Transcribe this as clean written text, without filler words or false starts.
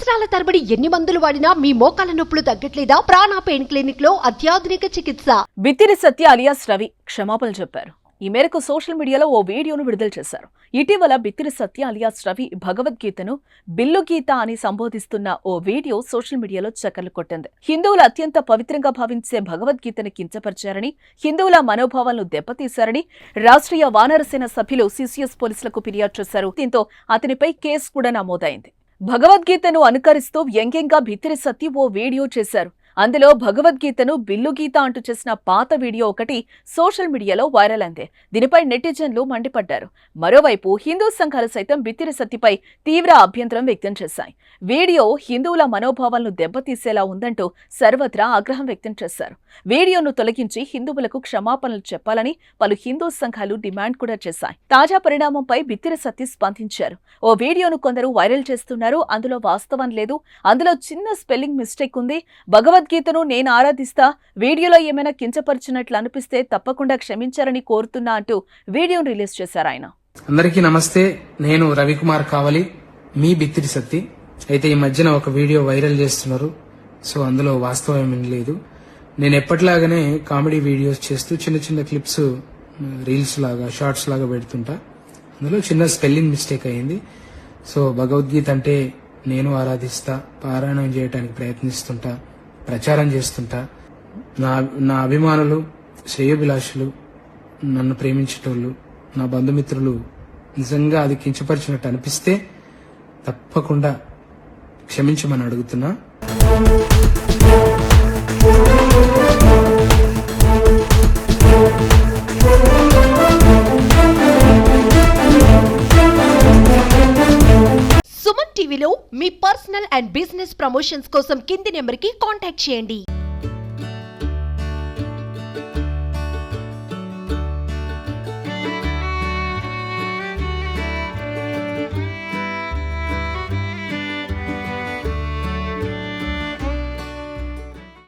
సంవత్సరాల తరబడి ఎన్ని మందులు వాడినా మీ మోకాల నొప్పులు తగ్గట్లేదా? ప్రాణ పెయిన్ క్లినిక్ లో అత్యాధునిక చికిత్స. బిత్తిరి సత్య అలియాస్ రవి క్షమాపణలు చెప్పారు. ఈ మేరకు సోషల్ మీడియాలో ఓ వీడియోను విడుదల చేశారు. ఇటీవల బిత్తిరి సత్య అలియాస్ రవి భగవద్గీతను బిల్లు గీత అని సంబోధిస్తున్న ఓ వీడియో సోషల్ మీడియాలో చక్కర్లు కొట్టింది. హిందువులు అత్యంత పవిత్రంగా భావించే భగవద్గీతను కించపరిచారని, హిందువుల మనోభావాలను దెబ్బతీశారని రాష్ట్రీయ వానరసేన సభ్యులు సిసిఎస్ పోలీసులకు ఫిర్యాదు చేశారు. దీంతో అతనిపై కేసు కూడా నమోదైంది. భగవద్గీతను అనుకరిస్తూ వ్యంగ్యంగా బిత్తిరి సత్య ఓ వీడియో చేశారు. అందులో భగవద్గీతను బిల్లు గీత అంటూ చేసిన పాత వీడియో ఒకటి సోషల్ మీడియాలో వైరల్ అయింది. దీనిపై నెటిజన్లు మండిపడ్డారు. మరోవైపు హిందూ సంఘాలు సైతం బిత్తిరి సత్యపై తీవ్ర అభ్యంతరం వ్యక్తం చేశాయి. వీడియో హిందువుల మనోభావాలను దెబ్బతీసేలా ఉందంటూ సర్వత్రా ఆగ్రహం వ్యక్తం చేశారు. వీడియోను తొలగించి హిందువులకు క్షమాపణలు చెప్పాలని పలు హిందూ సంఘాలు డిమాండ్ కూడా చేశాయి. తాజా పరిణామంపై బిత్తిరి సత్య స్పందించారు. ఓ వీడియోను కొందరు వైరల్ చేస్తున్నారు. అందులో వాస్తవం లేదు. అందులో చిన్న స్పెల్లింగ్ మిస్టేక్ ఉంది. భగవద్గీతను నేను ఆరాధిస్తా, వీడియోలో ఏమైనా కించపరిచినట్లు అనిపిస్తే తప్పకుండా క్షమించారని కోరుతున్నా అంటూ వీడియోను రిలీజ్ చేశారు ఆయన. అందరికీ నమస్తే, నేను రవికుమార్ కావలి, మీ బిత్తిరి సత్తి. అయితే ఈ మధ్యన ఒక వీడియో వైరల్ చేస్తున్నారు. సో అందులో వాస్తవం ఏమీ లేదు. నేను ఎప్పటిలాగానే కామెడీ వీడియోస్ చేస్తూ చిన్న చిన్న క్లిప్స్, రీల్స్ లాగా, షార్ట్స్ లాగా పెడుతుంటా. అందులో చిన్న స్పెల్లింగ్ మిస్టేక్ అయ్యింది. సో భగవద్గీత అంటే నేను ఆరాధిస్తా, పారాయణం చేయడానికి ప్రయత్నిస్తుంటా, ప్రచారం చేస్తుంటా. నా అభిమానులు, శ్రేయోభిలాషులు, నన్ను ప్రేమించేటోళ్ళు, నా బంధుమిత్రులు నిజంగా అది కించపరిచినట్టు అనిపిస్తే తప్పకుండా క్షమించమని అడుగుతున్నా. సుమన్ టీవీలో మీ పర్సనల్ అండ్ బిజినెస్ ప్రమోషన్స్ కోసం కింది నెంబర్కి కాంటాక్ట్ చేయండి.